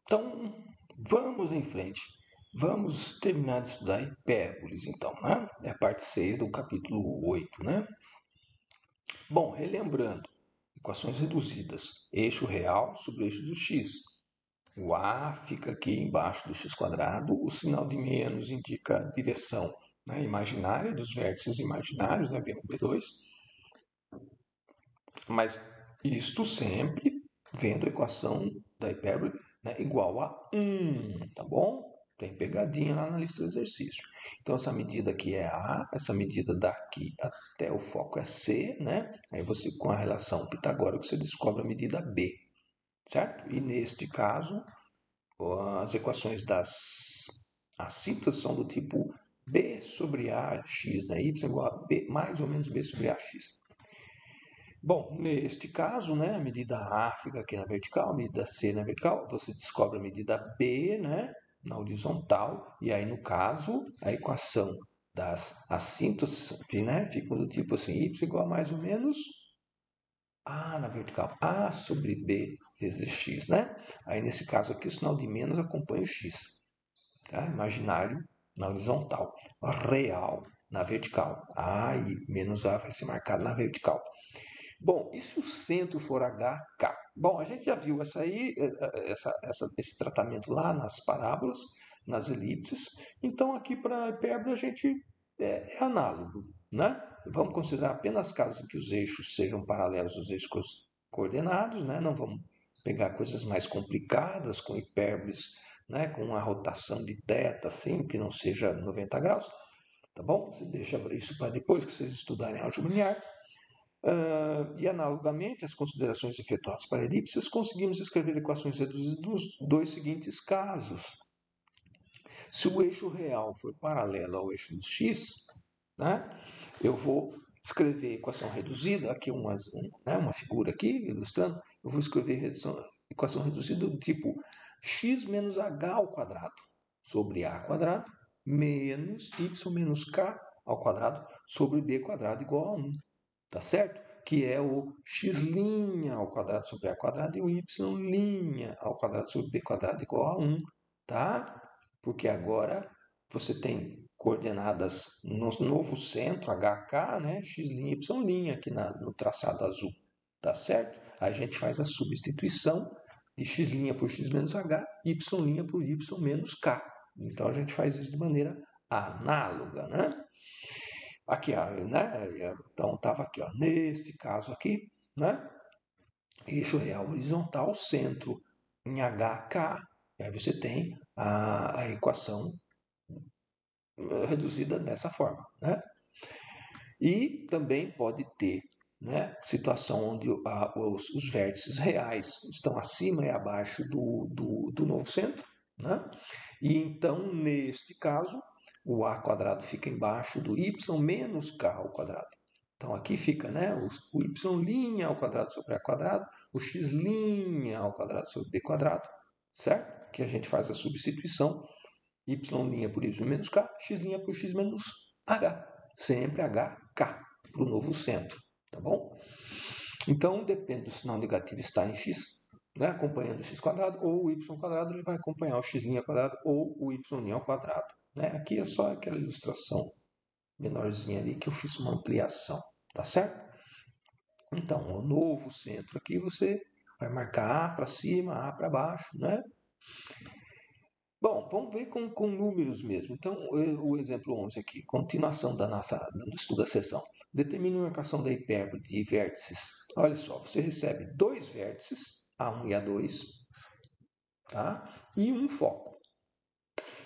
Então, vamos em frente. Vamos terminar de estudar hipérboles, então, né? É a parte 6 do capítulo 8, né? Bom, relembrando, equações reduzidas, eixo real sobre o eixo do x. O a fica aqui embaixo do x², o sinal de menos indica a direção, né, imaginária dos vértices imaginários, né, B1, B2, mas isto sempre vendo a equação da hipérbole, né, igual a 1, tá bom? Tem pegadinha lá na lista do exercício. Então, essa medida aqui é A, essa medida daqui até o foco é C, né? Aí você, com a relação pitagórica, você descobre a medida B, certo? E neste caso, as equações das assíntotese são do tipo B sobre AX, né? Y igual a B, mais ou menos B sobre AX. Bom, neste caso, né, a medida A fica aqui na vertical, a medida C na vertical, você descobre a medida B, né, na horizontal, e aí, no caso, a equação das assíntotses, né, fica do tipo assim, y igual a mais ou menos A na vertical, A sobre B vezes x, né? Aí, nesse caso aqui, o sinal de menos acompanha o x, tá? Imaginário na horizontal, real na vertical, A e menos A vai ser marcado na vertical. Bom, e se o centro for HK? Bom, a gente já viu esse tratamento lá nas parábolas, nas elipses. Então, aqui para a hipérbole, a gente é análogo, né? Vamos considerar apenas casos em que os eixos sejam paralelos aos eixos coordenados, né? Não vamos pegar coisas mais complicadas com hipérboles, né? Com uma rotação de θ, assim, que não seja 90 graus, tá bom? Você deixa isso para depois que vocês estudarem álgebra linear. E analogamente às considerações efetuadas para elipses, conseguimos escrever equações reduzidas dos dois seguintes casos. Se o eixo real for paralelo ao eixo do x, né, eu vou escrever a equação reduzida, aqui uma figura aqui ilustrando, eu vou escrever equação reduzida do tipo x menos h ao quadrado sobre a quadrado menos y menos k ao quadrado sobre b quadrado igual a 1. Tá certo? Que é o x' ao quadrado sobre a quadrado e o y' ao quadrado sobre b quadrado igual a 1, tá? Porque agora você tem coordenadas no novo centro, HK, né? X', y' aqui no traçado azul, tá certo? Aí a gente faz a substituição de x' por x menos h, y' por y menos k. Então a gente faz isso de maneira análoga, né? Aqui, né? Então, estava aqui, ó, neste caso aqui, né? Eixo real horizontal, centro em HK. E aí você tem a equação reduzida dessa forma, né? E também pode ter, né, situação onde os vértices reais estão acima e abaixo do novo centro, né? E então, neste caso, o a quadrado fica embaixo do y menos k ao quadrado. Então, aqui fica, né, o y' ao quadrado sobre a quadrado, o x' ao quadrado sobre b quadrado, certo? Que a gente faz a substituição, y' por y menos k, x' por x menos h. Sempre HK para o novo centro, tá bom? Então, depende do sinal negativo estar em x, né, acompanhando o x² ou o y², ele vai acompanhar o x' ou o y'. Né? Aqui é só aquela ilustração menorzinha ali que eu fiz uma ampliação, tá certo? Então, o novo centro aqui você vai marcar A para cima, A para baixo, né? Bom, vamos ver com números mesmo. Então, o exemplo 11 aqui, continuação do estudo da seção. Determine uma equação da hipérbole de vértices. Olha só, você recebe dois vértices, A1 e A2, tá? E um foco.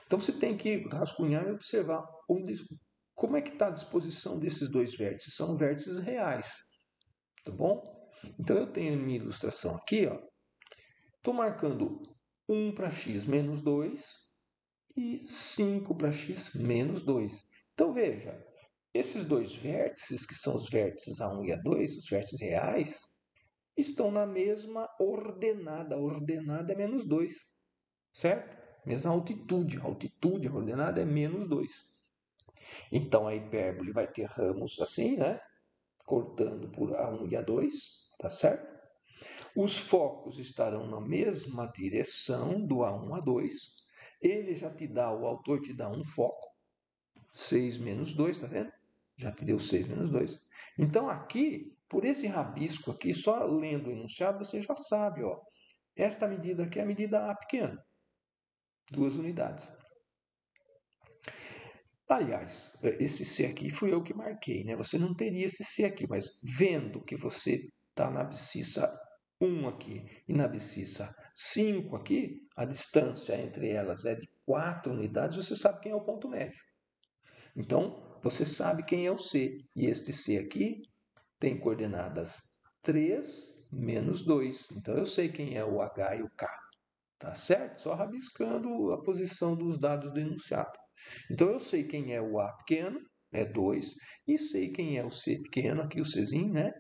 Então, você tem que rascunhar e observar como é que está a disposição desses dois vértices. São vértices reais, tá bom? Então, eu tenho a minha ilustração aqui, ó. Estou marcando 1 para x menos 2 e 5 para x menos 2. Então, veja, esses dois vértices, que são os vértices A1 e A2, os vértices reais, estão na mesma ordenada. A ordenada é menos 2, certo? Mesma altitude. A altitude, a ordenada é menos 2. Então, a hipérbole vai ter ramos assim, né? Cortando por A1 e A2, tá certo? Os focos estarão na mesma direção do A1 a 2. Ele já te dá, o autor te dá um foco, 6 menos 2, tá vendo? Já te deu 6 menos 2. Então aqui, por esse rabisco aqui, só lendo o enunciado, você já sabe, ó. Esta medida aqui é a medida A pequena, 2 unidades. Aliás, esse C aqui fui eu que marquei, né? Você não teria esse C aqui, mas vendo que você está na abscissa 1 aqui e na abscissa 5 aqui, a distância entre elas é de 4 unidades, você sabe quem é o ponto médio. Então, você sabe quem é o C. E este C aqui tem coordenadas 3 menos 2. Então, eu sei quem é o H e o K. Tá certo? Só rabiscando a posição dos dados do enunciado. Então, eu sei quem é o A pequeno, é 2, e sei quem é o C pequeno, aqui o Czinho, né?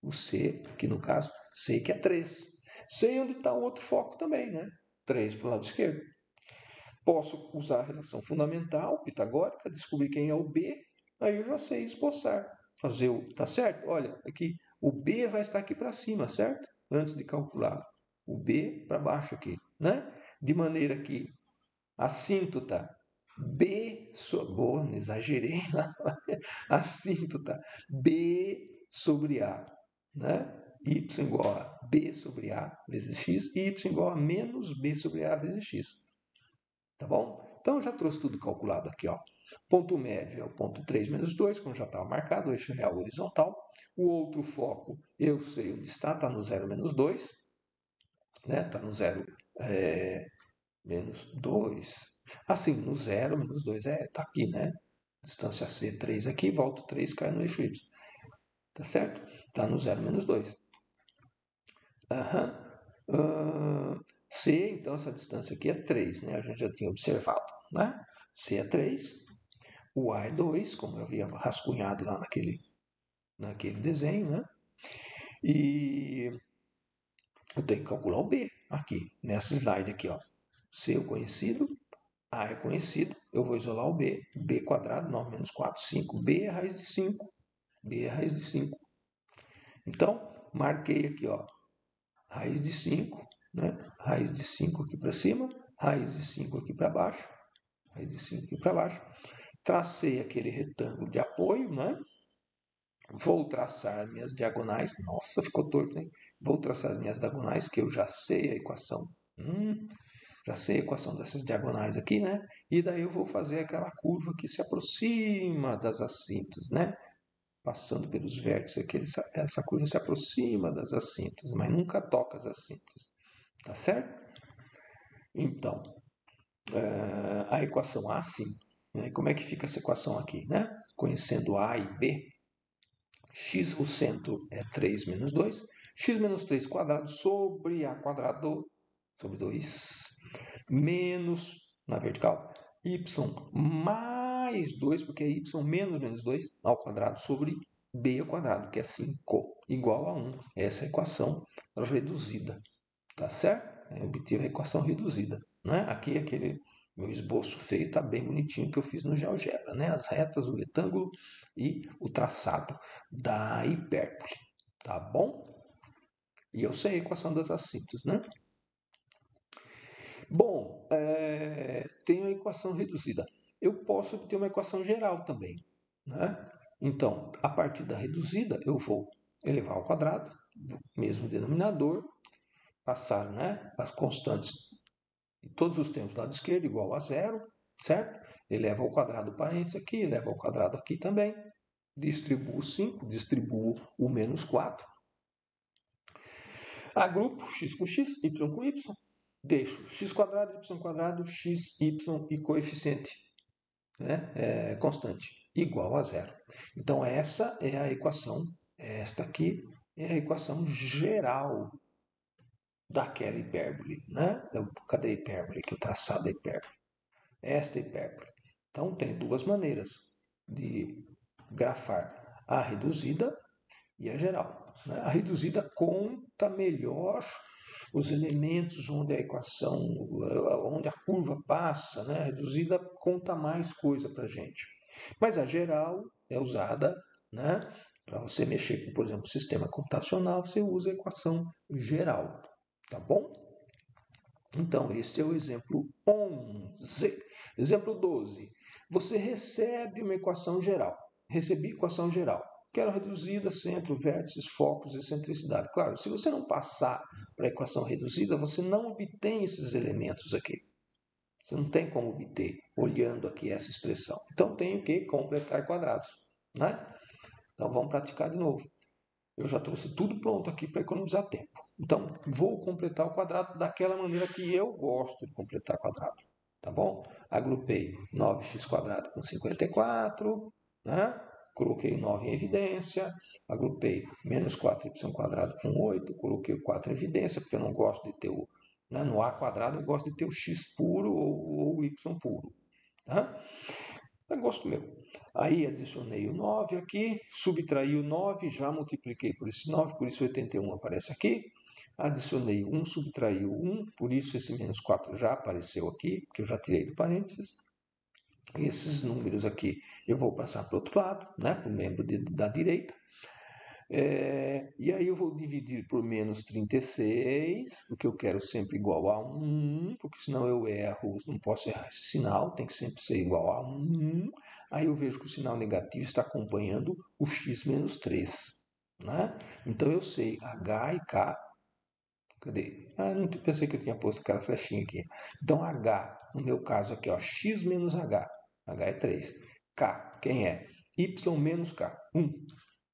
O C, aqui no caso, sei que é 3. Sei onde está o outro foco também, né? 3 para o lado esquerdo. Posso usar a relação fundamental, pitagórica, descobrir quem é o B, aí eu já sei esboçar. Fazer o. Tá certo? Olha, aqui, o B vai estar aqui para cima, certo? Antes de calcular. O B para baixo aqui, né? De maneira que a assíntota B, boa, não exagerei lá, assíntota B sobre A, né? Y igual a B sobre A vezes X, e Y igual a menos B sobre A vezes X. Tá bom? Então, já trouxe tudo calculado aqui, ó. Ponto médio é o ponto 3 menos 2, como já estava marcado, o eixo real horizontal. O outro foco, eu sei onde está no 0 menos 2, né? Está no 0 menos 2. Assim, no 0 menos 2 tá aqui, né? Distância C, 3 aqui, volta 3, cai no eixo Y. Tá certo? Está no 0 menos 2. C, então, essa distância aqui é 3, né? A gente já tinha observado, né? C é 3, o A é 2, como eu havia rascunhado lá naquele desenho, né? E eu tenho que calcular o B aqui, nessa slide aqui, ó. C é o conhecido, A é conhecido, eu vou isolar o B. B quadrado, 9 menos 4, 5. B é raiz de 5. B é raiz de 5. Então, marquei aqui, ó, raiz de 5, né? Raiz de 5 aqui para cima, raiz de 5 aqui para baixo, raiz de 5 aqui para baixo. Tracei aquele retângulo de apoio, né? Vou traçar minhas diagonais. Nossa, ficou torto, hein? Vou traçar as minhas diagonais, que eu já sei a equação. Já sei a equação dessas diagonais aqui, né? E daí eu vou fazer aquela curva que se aproxima das assíntotas, né? Passando pelos vértices aqui, essa curva se aproxima das assíntotas, mas nunca toca as assíntotas. Tá certo? Então, a equação A, sim. Né? Como é que fica essa equação aqui, né? Conhecendo A e B, x, o centro é 3 menos 2, x menos 3 quadrado sobre A quadrado, sobre 2, menos, na vertical, y mais 2, porque é y menos 2 ao quadrado sobre b ao quadrado, que é 5, igual a 1. Essa é a equação reduzida, tá certo? Eu obtive a equação reduzida, né? Aqui aquele meu esboço feio está bem bonitinho que eu fiz no GeoGebra, né? As retas, o retângulo e o traçado da hipérbole, tá bom? E eu sei a equação das assíntotas, né? Bom, tem a equação reduzida. Eu posso obter uma equação geral também, né? Então, a partir da reduzida, eu vou elevar ao quadrado, mesmo denominador, passar, né, as constantes em todos os tempos do lado esquerdo igual a zero, certo? Eleva ao quadrado o parênteses aqui, eleva ao quadrado aqui também. Distribuo 5, distribuo o menos 4. Agrupo x com x, y com y. Deixo x quadrado, y quadrado, x, y e coeficiente, né? Constante, igual a zero. Então, essa é a equação, esta aqui é a equação geral daquela hipérbole, né? Cadê a hipérbole? Aqui o traçado da hipérbole. Esta hipérbole. Então, tem duas maneiras de grafar a reduzida e a geral. Né? A reduzida conta melhor os elementos onde a equação, onde a curva passa, né? A reduzida conta mais coisa para a gente. Mas a geral é usada, né? Para você mexer com, por exemplo, sistema computacional, você usa a equação geral, tá bom? Então, este é o exemplo 11. Exemplo 12. Você recebe uma equação geral. Recebi equação geral. Quero reduzida, centro, vértices, focos e excentricidade. Claro, se você não passar para a equação reduzida, você não obtém esses elementos aqui. Você não tem como obter olhando aqui essa expressão. Então, tenho que completar quadrados, né? Então, vamos praticar de novo. Eu já trouxe tudo pronto aqui para economizar tempo. Então, vou completar o quadrado daquela maneira que eu gosto de completar quadrado. Tá bom? Agrupei 9x² com 54, né? Coloquei 9 em evidência. Agrupei menos 4y² com 8. Coloquei o 4 em evidência, porque eu não gosto de ter o... Né? No A² eu gosto de ter o x puro ou o y puro. Tá? É gosto meu. Aí adicionei o 9 aqui, subtraí o 9, já multipliquei por esse 9, por isso 81 aparece aqui. Adicionei 1, subtraí o 1, por isso esse menos 4 já apareceu aqui, porque eu já tirei do parênteses. Esses números aqui eu vou passar para o outro lado, né, para o membro da direita. E aí eu vou dividir por menos 36, porque eu quero sempre igual a 1, porque senão eu erro, não posso errar esse sinal, tem que sempre ser igual a 1. Aí eu vejo que o sinal negativo está acompanhando o x menos 3. Né? Então eu sei H e K. Cadê? Não pensei que eu tinha posto aquela flechinha aqui. Então H, no meu caso aqui, ó, x menos H. H é 3. K, quem é? Y menos K, 1.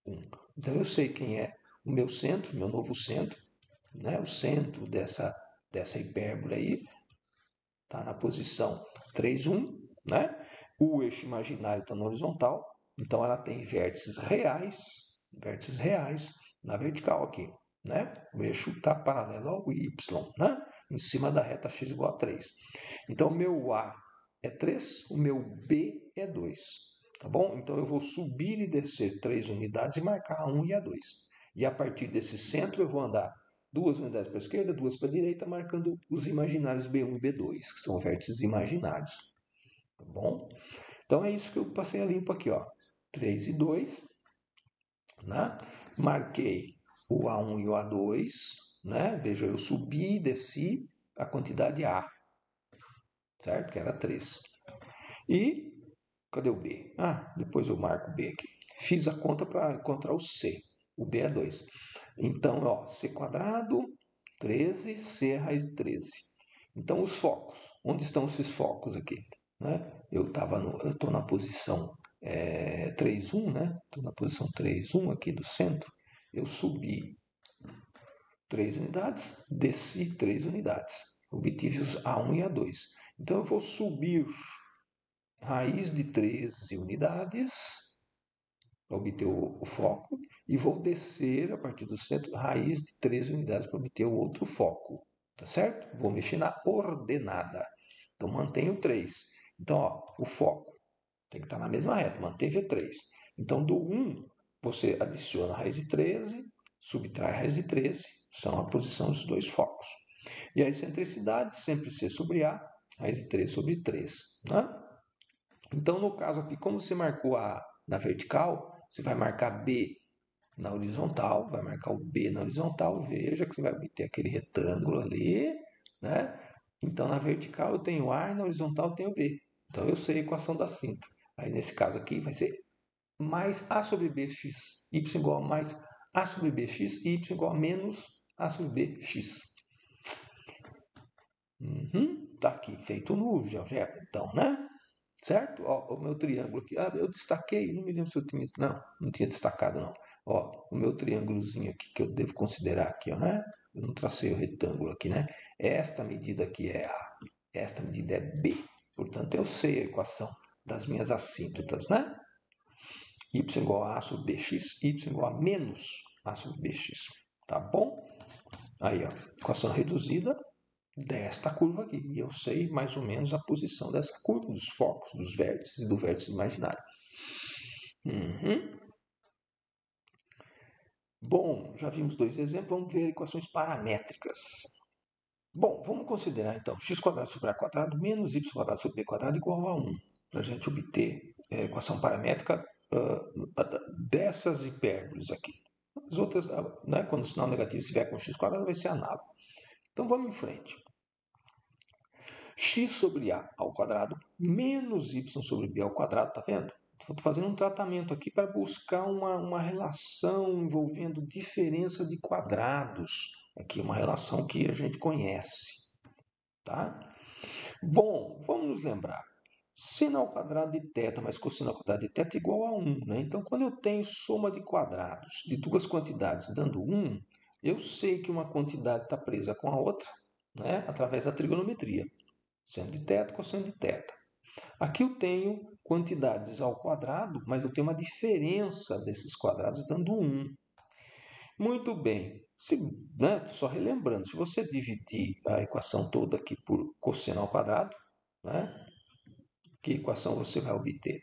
1. Então eu sei quem é o meu centro, meu novo centro, né? O centro dessa hipérbole aí está na posição 3, 1, né? O eixo imaginário está na horizontal, então ela tem vértices reais na vertical aqui, né? O eixo está paralelo ao y, né? Em cima da reta x igual a 3. Então o meu A é 3, o meu B é 2. Tá bom? Então eu vou subir e descer 3 unidades e marcar a 1 e a 2. E a partir desse centro eu vou andar 2 unidades para a esquerda, 2 para a direita, marcando os imaginários B1 e B2, que são vértices imaginários. Tá bom? Então é isso que eu passei a limpo aqui, ó. 3 e 2, né? Marquei o A1 e o A2, né? Veja, eu subi e desci a quantidade A, certo? Que era 3. E cadê o B? Depois eu marco o B aqui. Fiz a conta para encontrar o C. O B é 2. Então, ó, C², 13, C raiz de 13. Então, os focos. Onde estão esses focos aqui? Né? Eu estou na posição 3, 1, né? Estou na posição 3, 1 aqui do centro. Eu subi 3 unidades, desci 3 unidades. Obtive os A1 e A2. Então, eu vou subir raiz de 13 unidades para obter o foco e vou descer a partir do centro raiz de 13 unidades para obter o outro foco, tá certo? Vou mexer na ordenada. Então mantenho 3. Então, ó, o foco tem que estar na mesma reta, manteve 3. Então do 1 você adiciona a raiz de 13, subtrai a raiz de 13, são a posição dos dois focos. E a excentricidade sempre C sobre A, raiz de 13 sobre 3, né? Então, no caso aqui, como você marcou A na vertical, você vai marcar B na horizontal, vai marcar o B na horizontal, veja que você vai obter aquele retângulo ali, né? Então, na vertical eu tenho A e na horizontal eu tenho B. Então, eu sei a equação da cinta. Aí, nesse caso aqui, vai ser mais A sobre BX, Y igual a mais A sobre BX, Y igual a menos A sobre BX. Tá aqui, feito no GeoGebra, então, né? Certo? Ó, o meu triângulo aqui. Eu destaquei, não me lembro se eu tinha. Não tinha destacado, não. Ó, o meu triângulozinho aqui que eu devo considerar aqui, ó, né? Eu não tracei o retângulo aqui, né? Esta medida aqui é A, esta medida é B. Portanto, eu sei a equação das minhas assíntotas, né? Y igual a A sobre BX, Y igual a menos A sobre BX. Tá bom? Aí, ó, equação reduzida desta curva aqui. E eu sei mais ou menos a posição dessa curva, dos focos, dos vértices e do vértice imaginário. Bom, já vimos dois exemplos, vamos ver equações paramétricas. Bom, vamos considerar então x² sobre a² menos y² sobre b² igual a 1, para a gente obter a equação paramétrica dessas hipérboles aqui. As outras, né, quando o sinal negativo estiver com x quadrado, vai ser análogo. Então vamos em frente. X sobre a ao quadrado menos y sobre b ao quadrado, tá vendo? Estou fazendo um tratamento aqui para buscar uma relação envolvendo diferença de quadrados. Aqui, uma relação que a gente conhece, tá? Bom, vamos nos lembrar. Seno ao quadrado de θ mais cosseno ao quadrado de θ é igual a 1. Né? Então, quando eu tenho soma de quadrados de duas quantidades dando 1, eu sei que uma quantidade está presa com a outra, né? Através da trigonometria. Seno de θ, cosseno de θ. Aqui eu tenho quantidades ao quadrado, mas eu tenho uma diferença desses quadrados dando 1. Muito bem. Né, só relembrando, se você dividir a equação toda aqui por cosseno ao quadrado, né, que equação você vai obter?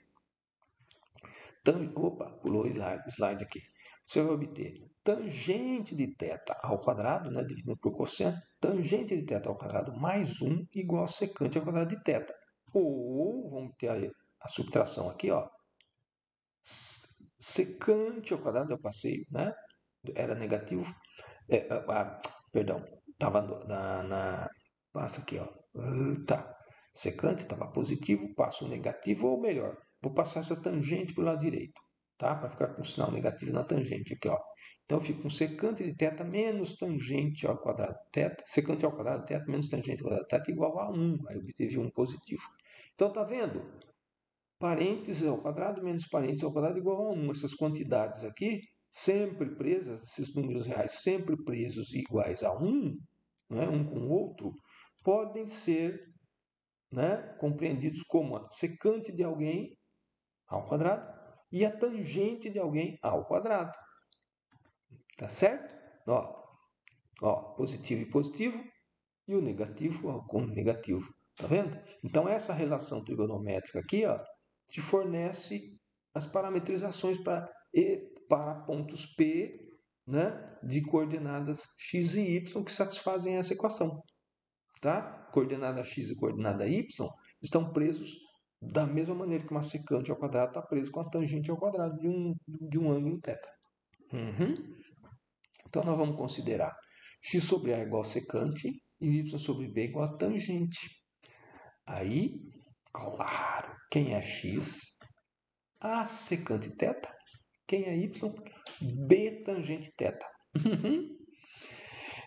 Opa, pulou o slide aqui. Você vai obter tangente de θ ao quadrado, né, dividido por cosseno, tangente de θ ao quadrado mais 1 igual a secante ao quadrado de θ. Ou, vamos ter a subtração aqui, ó, secante ao quadrado, eu passei, né, era negativo, perdão, estava passa aqui, ó, tá, secante estava positivo, passo o negativo, ou melhor, vou passar essa tangente para o lado direito, tá? Para ficar com o sinal negativo na tangente aqui, ó. Então, eu fico com secante de θ menos tangente ao quadrado de θ, secante ao quadrado de θ menos tangente ao quadrado de θ igual a 1. Aí eu obtive 1 positivo. Então, tá vendo? Parênteses ao quadrado menos parênteses ao quadrado igual a 1. Essas quantidades aqui, sempre presas, esses números reais sempre presos e iguais a 1, né, um com o outro, podem ser, né, compreendidos como a secante de alguém ao quadrado e a tangente de alguém ao quadrado. Tá certo? Positivo e positivo e o negativo com negativo. Tá vendo? Então, essa relação trigonométrica aqui, ó, te fornece as parametrizações para pontos P, né, de coordenadas x e y que satisfazem essa equação. Tá? Coordenada x e coordenada y estão presos da mesma maneira que uma secante ao quadrado está preso com a tangente ao quadrado de um ângulo θ. Então, nós vamos considerar x sobre a igual a secante e y sobre b igual a tangente. Aí, claro, quem é x? A secante θ. Quem é y? B tangente θ.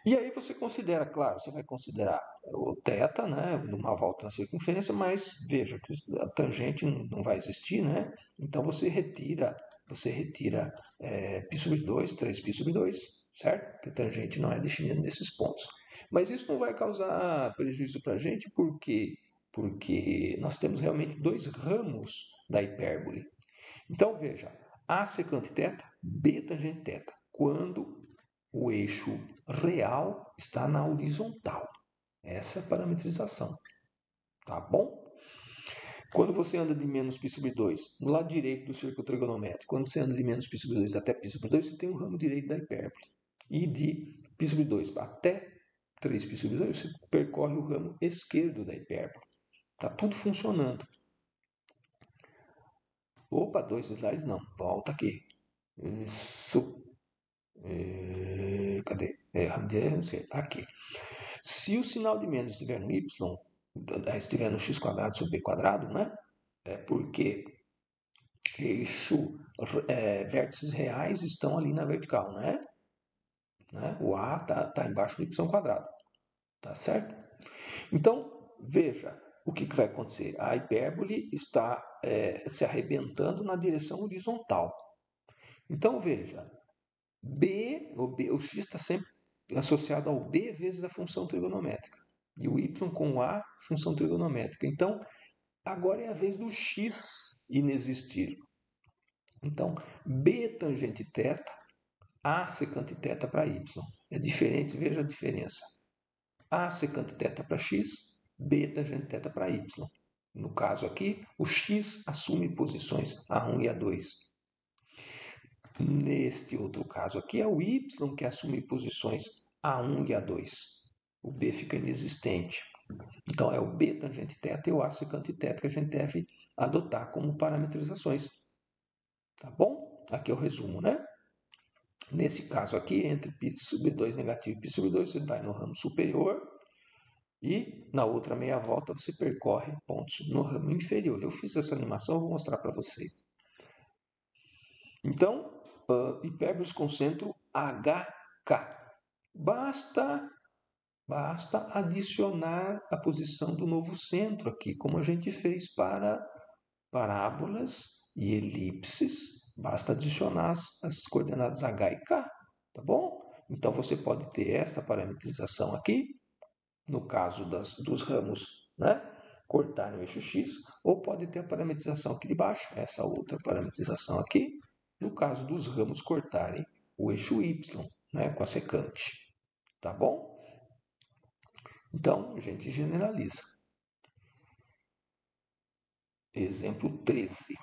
E aí você considera, claro, você vai considerar o θ, né, numa volta na circunferência, mas veja que a tangente não vai existir, né? Então você retira π sobre 2, 3π sobre 2, certo? Porque a tangente não é definida nesses pontos. Mas isso não vai causar prejuízo para a gente, porque nós temos realmente dois ramos da hipérbole. Então veja, A secante θ, B tangente θ, quando o eixo real está na horizontal. Essa é a parametrização. Tá bom? Quando você anda de menos π sobre 2, no lado direito do círculo trigonométrico, quando você anda de menos π sobre 2 até π sobre 2, você tem um ramo direito da hipérbole. E de π sobre 2 até 3π sobre 2, você percorre o ramo esquerdo da hipérbole. Está tudo funcionando. Opa, 2 slides não. Volta aqui. Isso. Cadê? Aqui. Se o sinal de menos estiver no y, estiver no x quadrado sobre b quadrado, né? É porque vértices reais estão ali na vertical, né? O A está embaixo do y quadrado. Tá certo? Então, veja o que vai acontecer. A hipérbole está se arrebentando na direção horizontal. Então, veja, o x está sempre associado ao b vezes a função trigonométrica. E o y com o a, função trigonométrica. Então, agora é a vez do x inexistir. Então, b tangente θ, a secante θ para y. É diferente, veja a diferença. A secante θ para x, b tangente θ para y. No caso aqui, o x assume posições A1 e A2. Neste outro caso aqui, é o y que assume posições A1 e A2. O b fica inexistente. Então, é o b tangente θ e o a secante θ que a gente deve adotar como parametrizações. Tá bom? Aqui é o resumo, né? Nesse caso aqui, entre π sobre 2 negativo e π sobre 2, você vai no ramo superior e na outra meia volta você percorre pontos no ramo inferior. Eu fiz essa animação, vou mostrar para vocês. Então, hipérboles com centro HK. Basta adicionar a posição do novo centro aqui, como a gente fez para parábolas e elipses. Basta adicionar as coordenadas H e K, tá bom? Então você pode ter esta parametrização aqui, no caso dos ramos, né? Cortar no eixo X, ou pode ter a parametrização aqui de baixo, essa outra parametrização aqui, no caso dos ramos cortarem o eixo Y, né? Com a secante, tá bom? Então, a gente generaliza. Exemplo 13.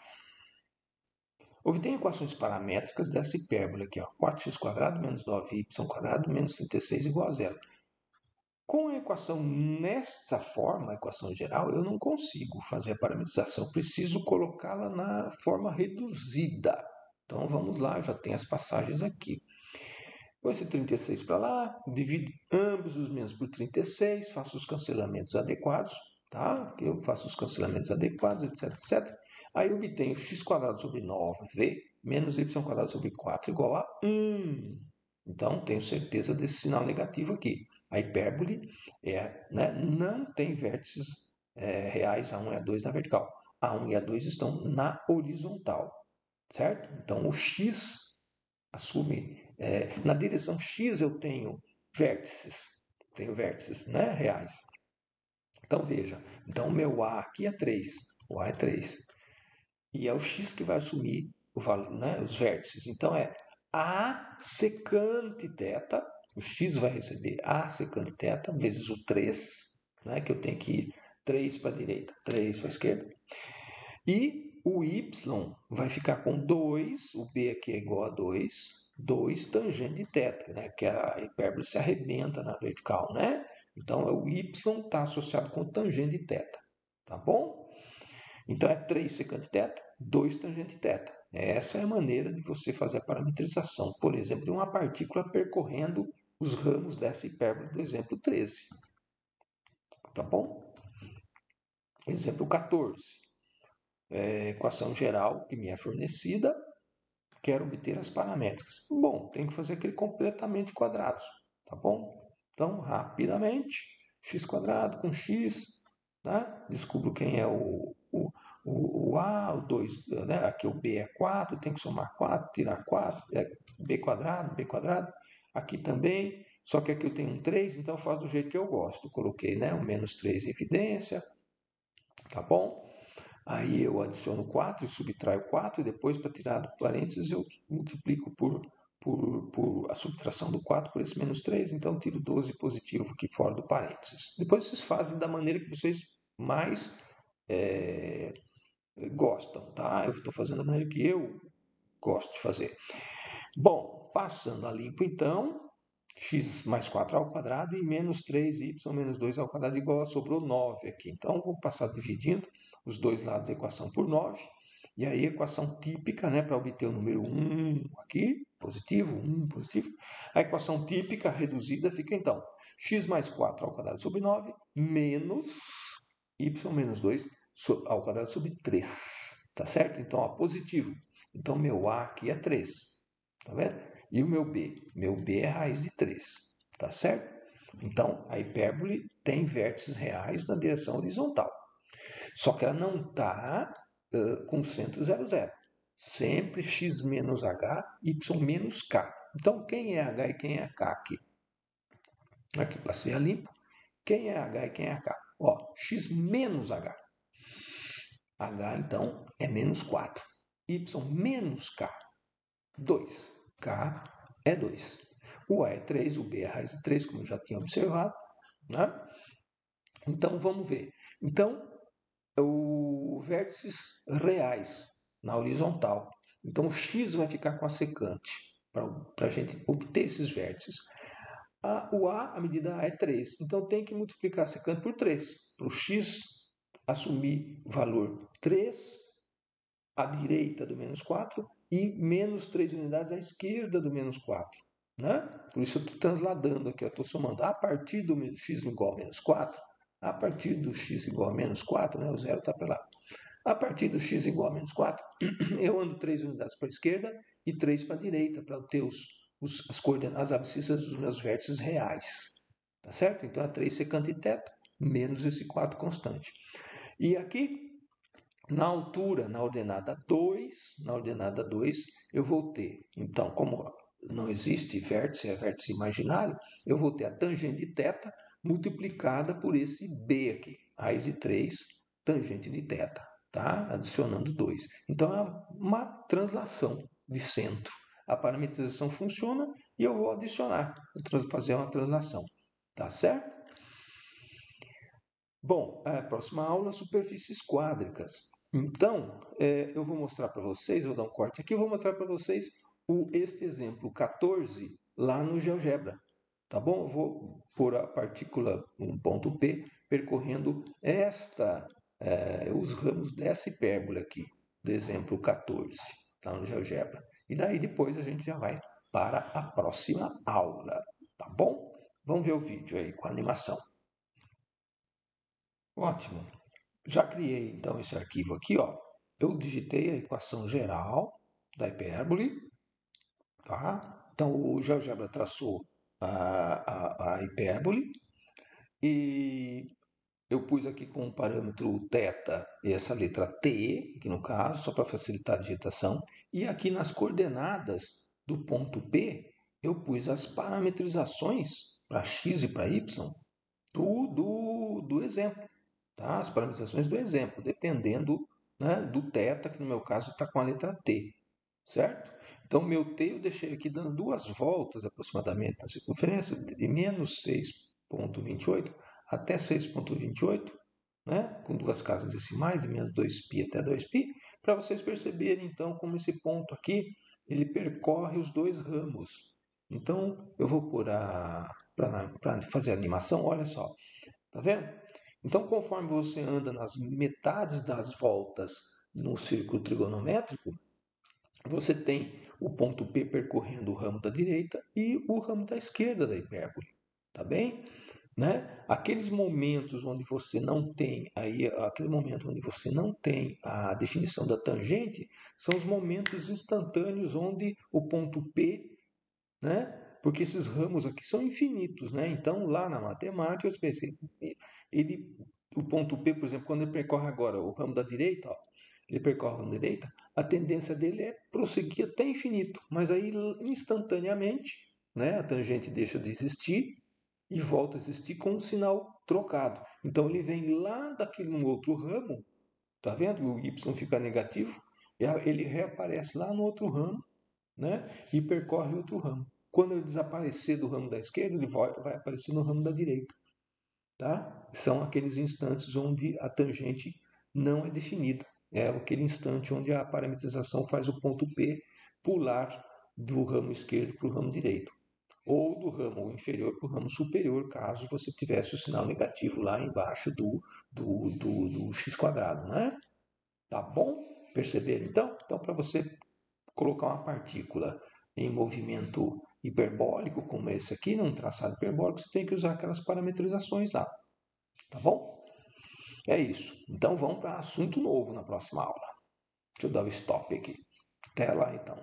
Obtenha equações paramétricas dessa hipérbole aqui, ó, 4x² menos 9y² menos 36 igual a zero. Com a equação nessa forma, a equação geral, eu não consigo fazer a parametrização. Eu preciso colocá-la na forma reduzida. Então, vamos lá, já tem as passagens aqui. Vou esse 36 para lá, divido ambos os menos por 36, faço os cancelamentos adequados, tá? Eu faço os cancelamentos adequados, etc, etc. Aí eu obtenho x² sobre 9 menos y² sobre 4 igual a 1. Então, tenho certeza desse sinal negativo aqui. A hipérbole não tem vértices reais A1 e A2 na vertical. A1 e A2 estão na horizontal, certo? Então, o x assume... na direção x eu tenho vértices, né, reais. Então, veja. Então, o meu A aqui é 3. O A é 3. E é o x que vai assumir o valor, né, os vértices. Então, é A secante θ. O x vai receber A secante θ vezes o 3, né, que eu tenho que ir 3 para a direita, 3 para a esquerda. E o y vai ficar com 2, o b aqui é igual a 2 tangente θ, né, que a hipérbole se arrebenta na vertical, né? Então, o y está associado com tangente θ, tá bom? Então, é 3 secante θ, 2 tangente θ. Essa é a maneira de você fazer a parametrização, por exemplo, de uma partícula percorrendo os ramos dessa hipérbole do exemplo 13. Tá bom? Exemplo 14. Equação geral que me é fornecida, quero obter as paramétricas. Bom, tem que fazer aquele completamente quadrados, tá bom? Então, rapidamente, x² com x, né? Descubro quem é o A, o 2, né? Aqui o B é 4, tem que somar 4, tirar 4, é B². Aqui também, só que aqui eu tenho um 3, então eu faço do jeito que eu gosto. Coloquei, né, o menos 3 em evidência, tá bom? Aí eu adiciono 4 e subtraio 4, e depois, para tirar do parênteses, eu multiplico por a subtração do 4 por esse menos 3, então tiro 12 positivo aqui fora do parênteses. Depois vocês fazem da maneira que vocês mais gostam, tá? Eu estou fazendo da maneira que eu gosto de fazer. Bom, passando a limpo então, x mais 4 ao quadrado e menos 3y menos 2 ao quadrado igual a, sobrou 9 aqui. Então, vou passar dividindo os dois lados da equação por 9. E aí, a equação típica, né, para obter o número 1 aqui, positivo, 1 positivo. A equação típica reduzida fica então x mais 4 ao quadrado sobre 9 menos y menos 2 ao quadrado sobre 3. Tá certo? Então, ó, positivo. Então, meu A aqui é 3. Tá vendo? E o meu B? Meu B é raiz de 3. Tá certo? Então, a hipérbole tem vértices reais na direção horizontal. Só que ela não está com centro 0, 0. Sempre x menos h, y menos k. Então, quem é h e quem é k aqui? Aqui, passei a limpo. Quem é h e quem é k? Ó, x menos h. H, então, é menos 4. Y menos k, 2. K é 2. O A é 3, o B é raiz de 3, como eu já tinha observado, né? Então, vamos ver. Então, os vértices reais na horizontal. Então, o x vai ficar com a secante para a gente obter esses vértices. O A, a medida A é 3. Então, tem que multiplicar a secante por 3. Para o x assumir o valor 3 à direita do menos 4 e menos 3 unidades à esquerda do menos 4. Né? Por isso eu estou transladando aqui, eu estou somando a partir do x igual a menos 4, a partir do x igual a menos 4, né? O zero está para lá. A partir do x igual a menos 4, eu ando 3 unidades para a esquerda e 3 para a direita, para ter as abscissas dos meus vértices reais. Tá certo? Então, é 3 secante θ menos esse 4 constante. E aqui, na altura, na ordenada 2, eu vou ter, então, como não existe vértice, é vértice imaginário, eu vou ter a tangente de θ multiplicada por esse b aqui, raiz de 3, tangente de θ, tá? Adicionando 2. Então, é uma translação de centro. A parametrização funciona e eu vou adicionar, fazer uma translação. Tá certo? Bom, a próxima aula, superfícies quádricas. Então, eu vou mostrar para vocês, vou dar um corte aqui, eu vou mostrar para vocês este exemplo 14 lá no GeoGebra. Tá bom? Eu vou pôr a partícula, um ponto P, percorrendo os ramos dessa hipérbole aqui, do exemplo 14, lá no GeoGebra. E daí depois a gente já vai para a próxima aula. Tá bom? Vamos ver o vídeo aí com a animação. Ótimo. Já criei então esse arquivo aqui, ó. Eu digitei a equação geral da hipérbole, tá? Então o GeoGebra traçou a hipérbole e eu pus aqui com o parâmetro θ essa letra T, aqui no caso, só para facilitar a digitação. E aqui nas coordenadas do ponto P, eu pus as parametrizações para x e para y do exemplo. Tá? As parametrizações do exemplo, dependendo, né, do θ, que no meu caso está com a letra T, certo? Então, meu T eu deixei aqui dando 2 voltas aproximadamente na circunferência, de menos 6,28 até 6,28, né, com 2 casas decimais, de menos 2π até 2π, para vocês perceberem, então, como esse ponto aqui, ele percorre os 2 ramos. Então, eu vou pôr para fazer a animação, olha só, tá vendo? Então, conforme você anda nas metades das voltas no círculo trigonométrico, você tem o ponto P percorrendo o ramo da direita e o ramo da esquerda da hipérbole, tá bem? Né? Aqueles momentos onde você não tem a definição da tangente são os momentos instantâneos onde o ponto P, né? Porque esses ramos aqui são infinitos, né? Então lá na matemática eu pensei, o ponto P, por exemplo, quando ele percorre agora o ramo da direita, ó, ele percorre o ramo da direita, a tendência dele é prosseguir até infinito, mas aí instantaneamente, né? A tangente deixa de existir e volta a existir com um sinal trocado. Então ele vem lá daquele outro ramo, tá vendo? O y fica negativo, ele reaparece lá no outro ramo, né? E percorre outro ramo. Quando ele desaparecer do ramo da esquerda, ele vai aparecer no ramo da direita, tá? São aqueles instantes onde a tangente não é definida. É aquele instante onde a parametrização faz o ponto P pular do ramo esquerdo para o ramo direito, ou do ramo inferior para o ramo superior, caso você tivesse o sinal negativo lá embaixo do x quadrado, né? Tá bom? Perceberam então? Então, para você colocar uma partícula em movimento hiperbólico, como esse aqui, num traçado hiperbólico, você tem que usar aquelas parametrizações lá. Tá bom? É isso. Então, vamos para assunto novo na próxima aula. Deixa eu dar o stop aqui. Até lá, então.